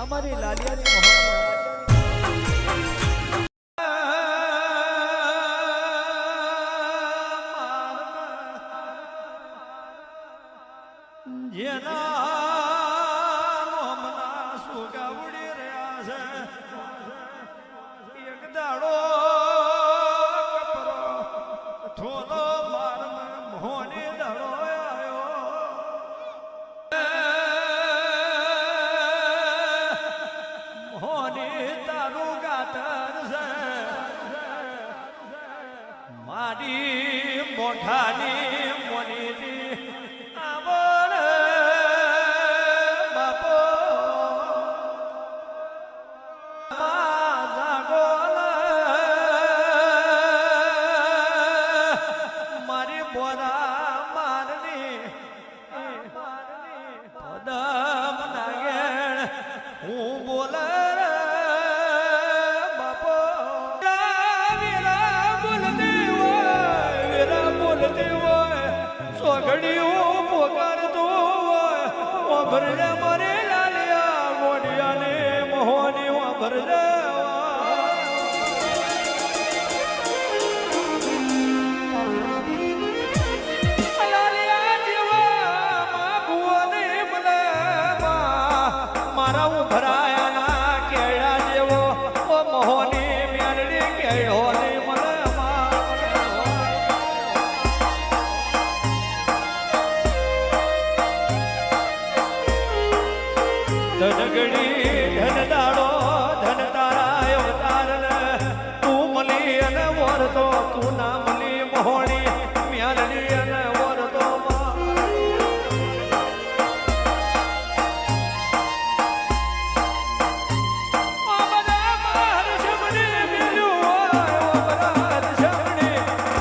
અમારી લાલિયાની મોહન જેના મોમના સુગાવડી રહ્યા છે એક દાડો કપરો થોડો મારમ મોહની દાડો આવ્યો મોહની તારું ગાતર છે મારી મોઢાની મોનીની ભરલે મારે લાલિયા મોઢિયાને મોહની ભરલે લાલિયા જેવા મા ભુવને મળે મારા હું ભરાયાના કેળા જેવો ઓ મોહની મેલડી કેળો ને મળે ધનગડી ધન દાડો ધન તારા અવતાર તું મળી અને વરતો તું ના મળી મોહણી મ્યાલડી અને વરતો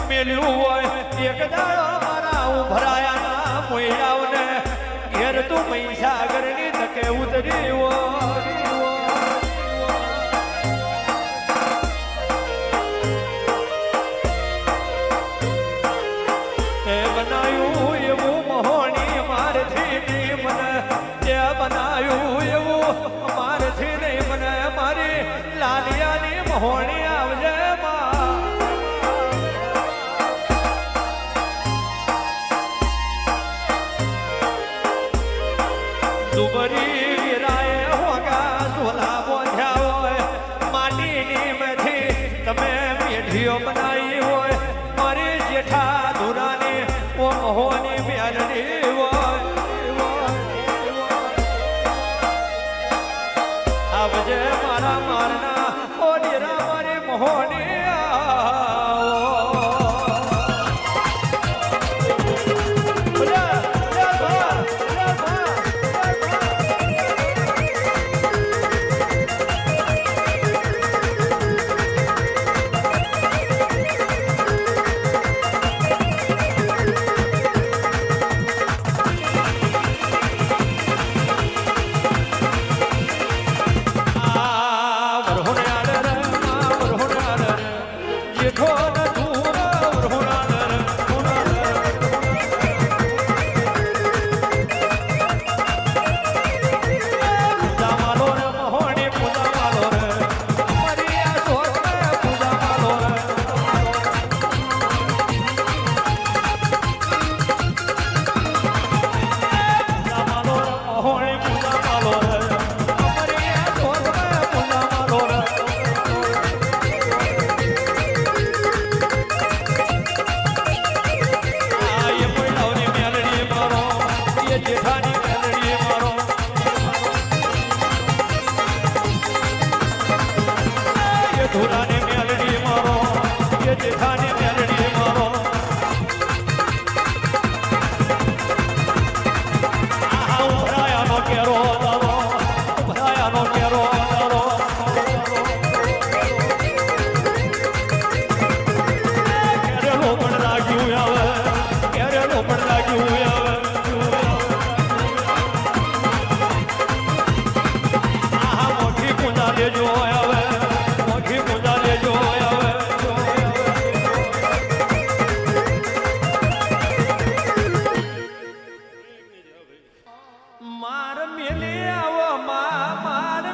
મેલ્યું હોય એક દાડો મારા ઉભરાયા ના મોયાવને ઘેર તું મહીસાગરની તકે ઉતરી તે બનાયું એવું મોહણી મારથી નહીં મને તે બનાયું એવું મારથી નહીં મને મારી લાલિયાની મોહણી આવજે દુબરી વીરાએ હોગા સોલા બોધ્યા હોય માટીની મેથી તમે મેઢીઓ બનાવી હોય મારી જેઠા ધુરાની ઓ મોહની મેલડી હોય આવજે મારા મારના ઓ ડેરા મારી મોહની ધુરાને મેલડી મારો એ જેઠાને મેલડી મારો આ ઉભરાયાનો કેરો દારો ઉભરાયાનો કેરો દારો કેરેલો પણ લાગ્યું આવે કેરેલો પણ લાગ્યું આવે આ મોટી પૂજા લેજો આવે પૂજા લેજો આવે માર મેલે આવો માર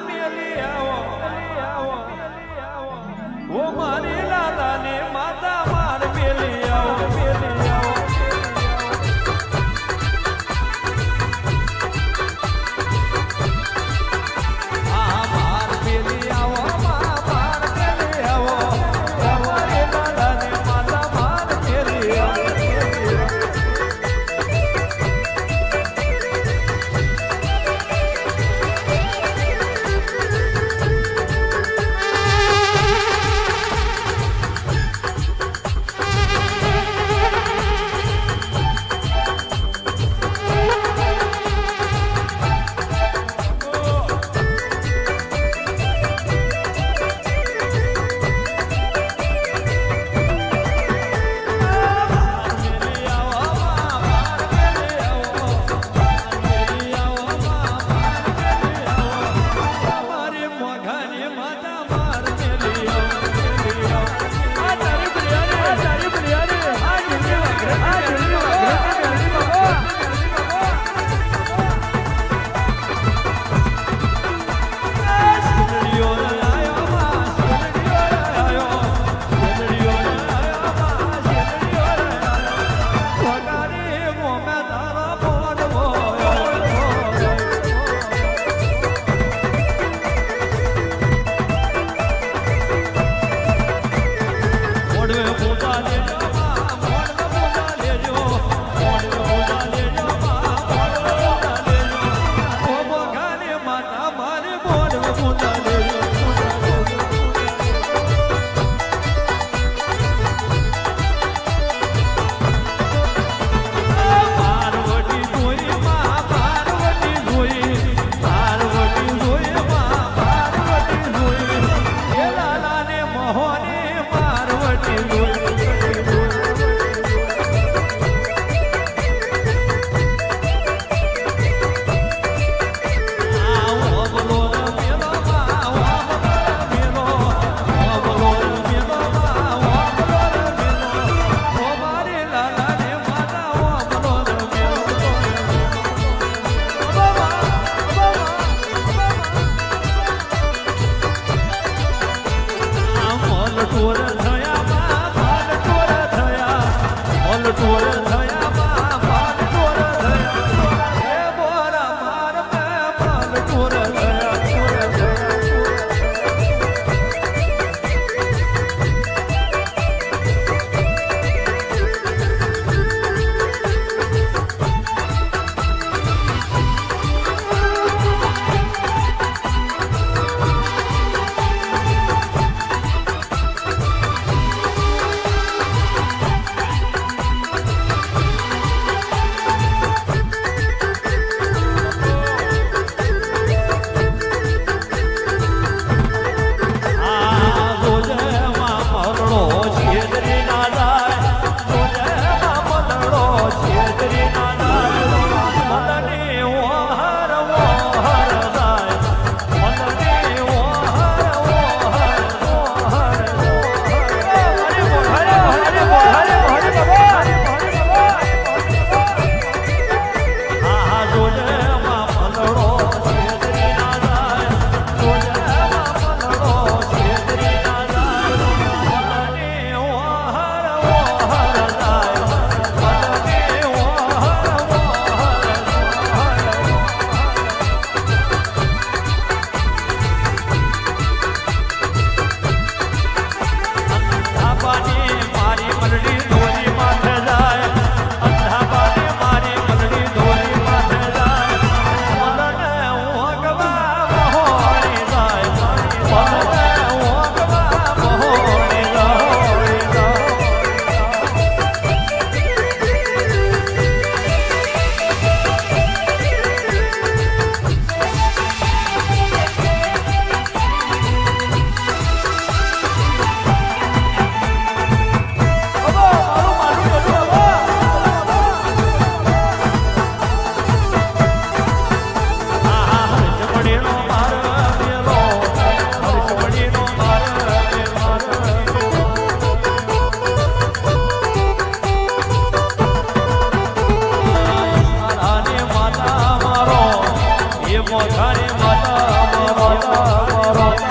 મોખાની માતા માતા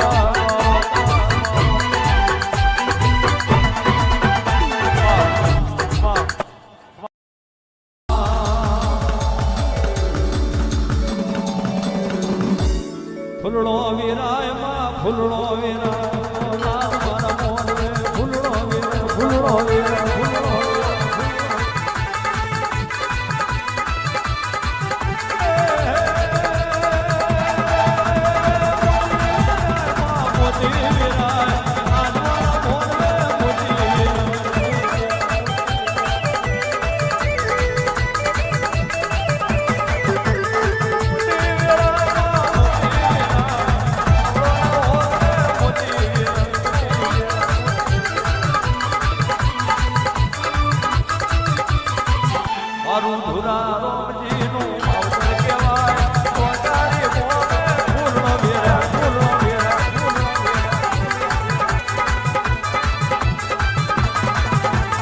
ફૂલડો વિરાય માં ફૂલડો વિરાય મારા મોર રે ફૂલડો વિરાય ફૂલડો વિરાય ફૂલડો મોતી વિરાય મારા મોર રે મોતી મારું ધુરા રોમજીનું માવતર કહેવાય કોટારી મોમે ફૂલનો વેરા ફૂલનો વેરા ફૂલનો વેરા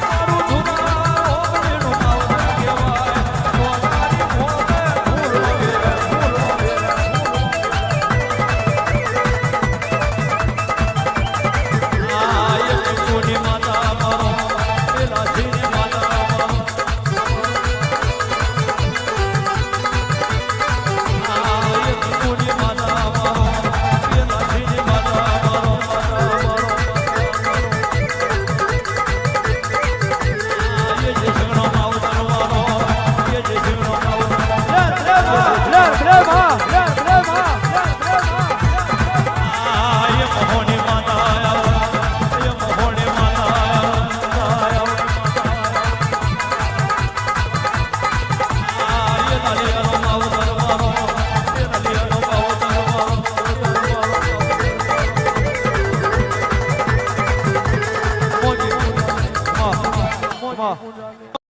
મારું ધુરા રોમજીનું માવતર કહેવાય કોટારી મોમે ફૂલનો વેરા ફૂલનો વેરા આ એક કોની માતા મારો પેલા જીને માતા Come on.